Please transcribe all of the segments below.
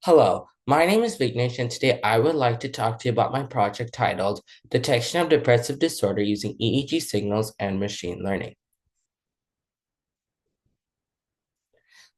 Hello, my name is Vignesh, and today I would like to talk to you about my project titled Detection of Depressive Disorder Using EEG Signals and Machine Learning.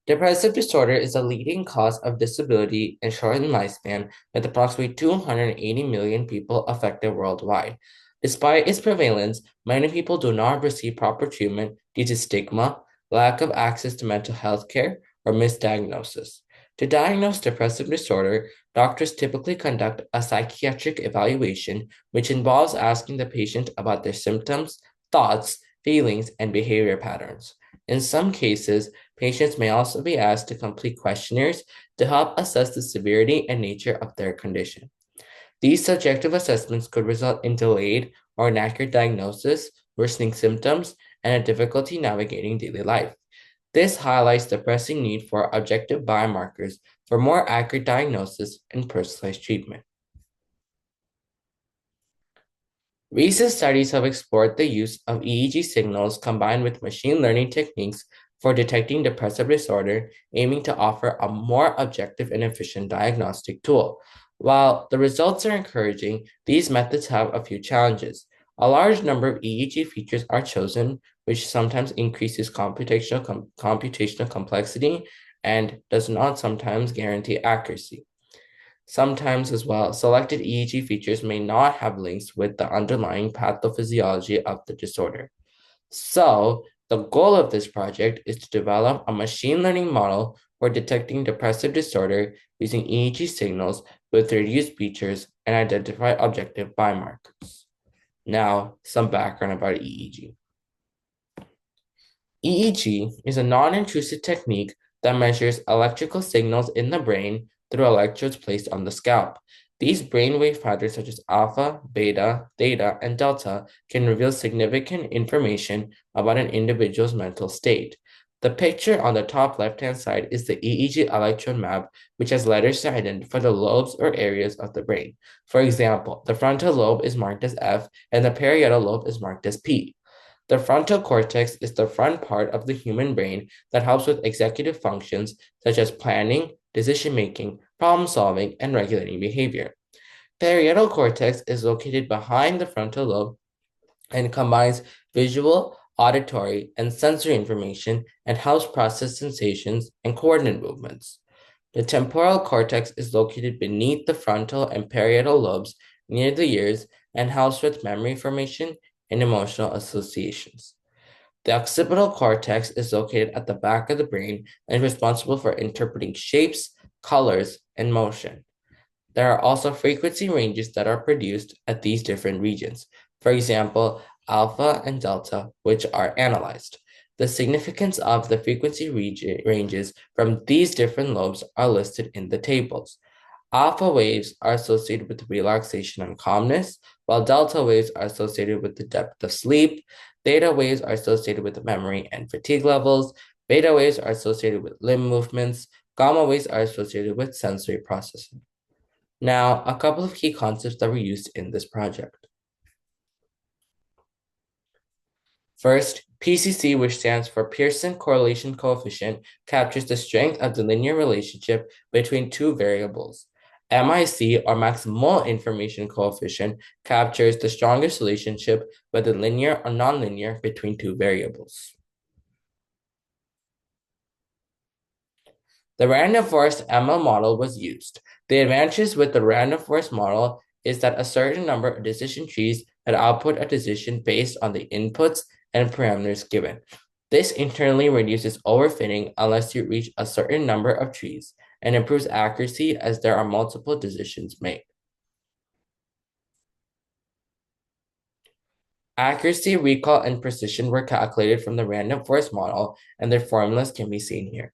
Depressive disorder is a leading cause of disability and shortened lifespan, with approximately 280 million people affected worldwide. Despite its prevalence, many people do not receive proper treatment due to stigma, lack of access to mental health care, or misdiagnosis. To diagnose depressive disorder, doctors typically conduct a psychiatric evaluation, which involves asking the patient about their symptoms, thoughts, feelings, and behavior patterns. In some cases, patients may also be asked to complete questionnaires to help assess the severity and nature of their condition. These subjective assessments could result in delayed or inaccurate diagnosis, worsening symptoms, and a difficulty navigating daily life. This highlights the pressing need for objective biomarkers for more accurate diagnosis and personalized treatment. Recent studies have explored the use of EEG signals combined with machine learning techniques for detecting depressive disorder, aiming to offer a more objective and efficient diagnostic tool. While the results are encouraging, these methods have a few challenges. A large number of EEG features are chosen, which sometimes increases computational complexity and does not sometimes guarantee accuracy. Sometimes as well, selected EEG features may not have links with the underlying pathophysiology of the disorder. So, the goal of this project is to develop a machine learning model for detecting depressive disorder using EEG signals with reduced features and identify objective biomarkers. Now, some background about EEG. EEG is a non-intrusive technique that measures electrical signals in the brain through electrodes placed on the scalp. These brainwave patterns such as alpha, beta, theta, and delta can reveal significant information about an individual's mental state. The picture on the top left-hand side is the EEG electrode map, which has letters to identify the lobes or areas of the brain. For example, the frontal lobe is marked as F and the parietal lobe is marked as P. The frontal cortex is the front part of the human brain that helps with executive functions such as planning, decision-making, problem-solving, and regulating behavior. Parietal cortex is located behind the frontal lobe and combines visual, auditory, and sensory information and helps process sensations and coordinate movements. The temporal cortex is located beneath the frontal and parietal lobes near the ears and helps with memory formation and emotional associations. The occipital cortex is located at the back of the brain and is responsible for interpreting shapes, colors, and motion. There are also frequency ranges that are produced at these different regions. For example, alpha and delta, which are analyzed. The significance of the frequency ranges from these different lobes are listed in the tables. Alpha waves are associated with relaxation and calmness, while delta waves are associated with the depth of sleep. Theta waves are associated with memory and fatigue levels. Beta waves are associated with limb movements. Gamma waves are associated with sensory processing. Now, a couple of key concepts that were used in this project. First, PCC, which stands for Pearson Correlation Coefficient, captures the strength of the linear relationship between two variables. MIC, or Maximal Information Coefficient, captures the strongest relationship, whether linear or nonlinear, between two variables. The random forest ML model was used. The advantages with the random forest model is that a certain number of decision trees that output a decision based on the inputs and parameters given. This internally reduces overfitting unless you reach a certain number of trees and improves accuracy as there are multiple decisions made. Accuracy, recall, and precision were calculated from the random forest model, and their formulas can be seen here.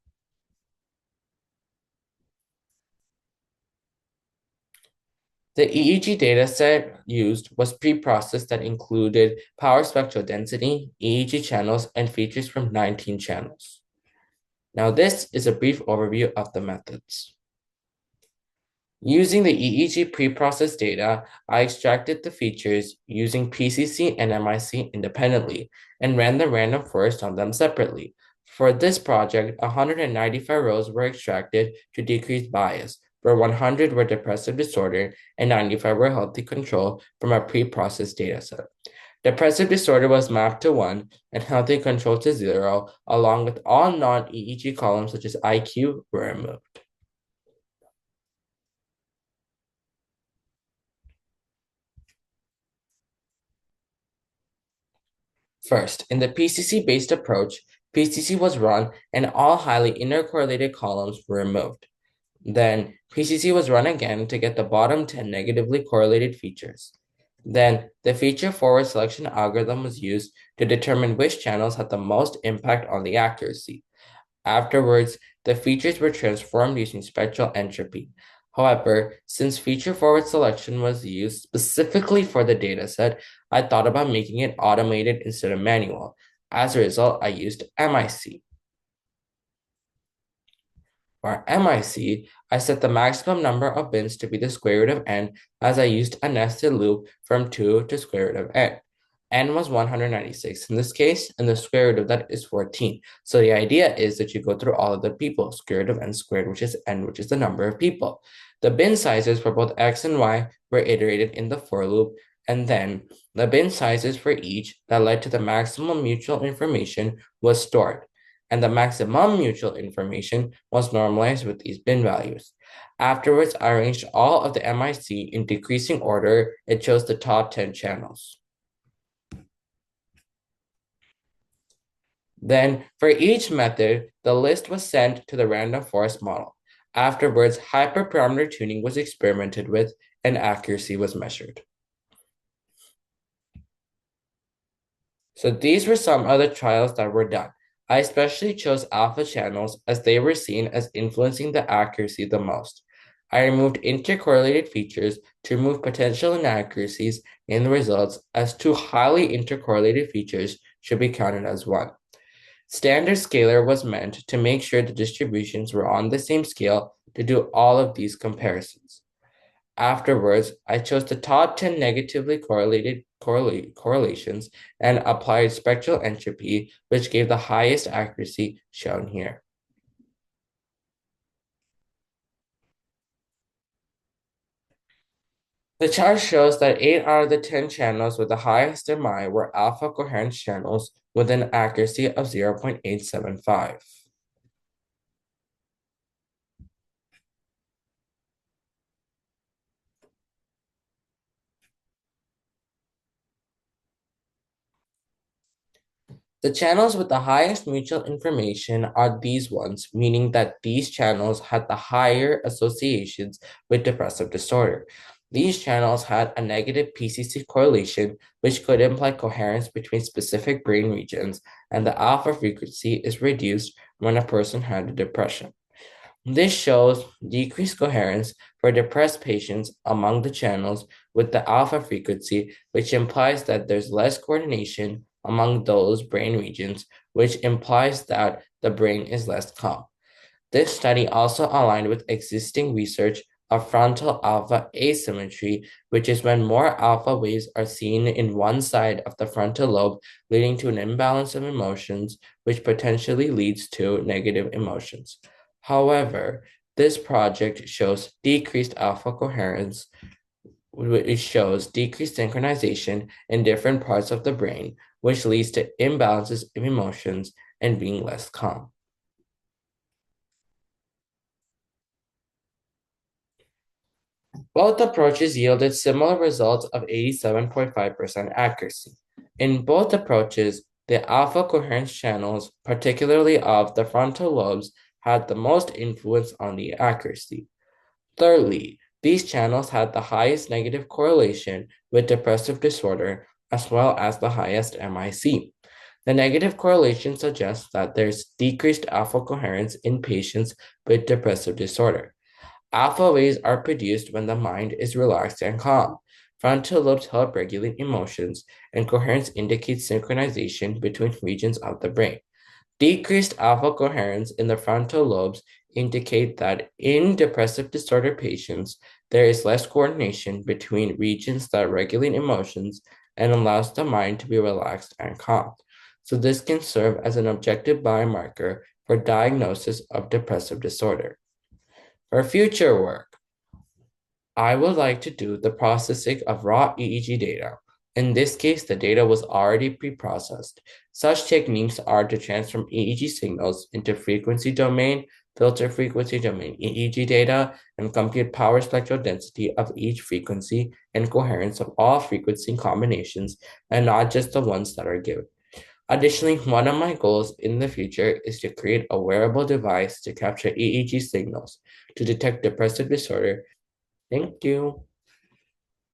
The EEG dataset used was pre-processed that included power spectral density, EEG channels, and features from 19 channels. Now, this is a brief overview of the methods. Using the EEG pre-processed data, I extracted the features using PCC and MIC independently and ran the random forest on them separately. For this project, 195 rows were extracted to decrease bias, where 100 were depressive disorder and 95 were healthy control from a pre-processed dataset. Depressive disorder was mapped to 1 and healthy control to 0, along with all non-EEG columns such as IQ were removed. First, in the PCC-based approach, PCC was run and all highly intercorrelated columns were removed. Then PCC was run again to get the bottom 10 negatively correlated features. Then the feature forward selection algorithm was used to determine which channels had the most impact on the accuracy. Afterwards, the features were transformed using spectral entropy. However, since feature forward selection was used specifically for the dataset, I thought about making it automated instead of manual. As a result, I used MIC. For MIC, I set the maximum number of bins to be the square root of n, as I used a nested loop from 2 to square root of n. N was 196 in this case, and the square root of that is 14. So the idea is that you go through all of the people, square root of n squared, which is n, which is the number of people. The bin sizes for both x and y were iterated in the for loop, and then the bin sizes for each that led to the maximum mutual information was stored, and the maximum mutual information was normalized with these bin values. Afterwards, I arranged all of the MIC in decreasing order. It chose the top 10 channels. Then, for each method, the list was sent to the random forest model. Afterwards, hyperparameter tuning was experimented with and accuracy was measured. So these were some other trials that were done. I especially chose alpha channels as they were seen as influencing the accuracy the most. I removed intercorrelated features to remove potential inaccuracies in the results, as two highly intercorrelated features should be counted as one. Standard scalar was meant to make sure the distributions were on the same scale to do all of these comparisons. Afterwards, I chose the top 10 negatively correlated correlations and applied spectral entropy, which gave the highest accuracy shown here. The chart shows that 8 out of the 10 channels with the highest MI were alpha coherence channels with an accuracy of 0.875. The channels with the highest mutual information are these ones, meaning that these channels had the higher associations with depressive disorder. These channels had a negative PCC correlation, which could imply coherence between specific brain regions, and the alpha frequency is reduced when a person had a depression. This shows decreased coherence for depressed patients among the channels with the alpha frequency, which implies that there's less coordination among those brain regions, which implies that the brain is less calm. This study also aligned with existing research of frontal alpha asymmetry, which is when more alpha waves are seen in one side of the frontal lobe, leading to an imbalance of emotions, which potentially leads to negative emotions. However, this project shows decreased alpha coherence, which shows decreased synchronization in different parts of the brain, which leads to imbalances of emotions and being less calm. Both approaches yielded similar results of 87.5% accuracy. In both approaches, the alpha coherence channels, particularly of the frontal lobes, had the most influence on the accuracy. Thirdly, these channels had the highest negative correlation with depressive disorder, as well as the highest MIC. The negative correlation suggests that there's decreased alpha coherence in patients with depressive disorder. Alpha waves are produced when the mind is relaxed and calm. Frontal lobes help regulate emotions, and coherence indicates synchronization between regions of the brain. Decreased alpha coherence in the frontal lobes indicate that in depressive disorder patients, there is less coordination between regions that regulate emotions and allows the mind to be relaxed and calm. So this can serve as an objective biomarker for diagnosis of depressive disorder. For future work, I would like to do the processing of raw EEG data. In this case, the data was already pre-processed. Such techniques are to transform EEG signals into frequency domain, filter frequency domain EEG data, and compute power spectral density of each frequency and coherence of all frequency combinations, and not just the ones that are given. Additionally, one of my goals in the future is to create a wearable device to capture EEG signals to detect depressive disorder. Thank you.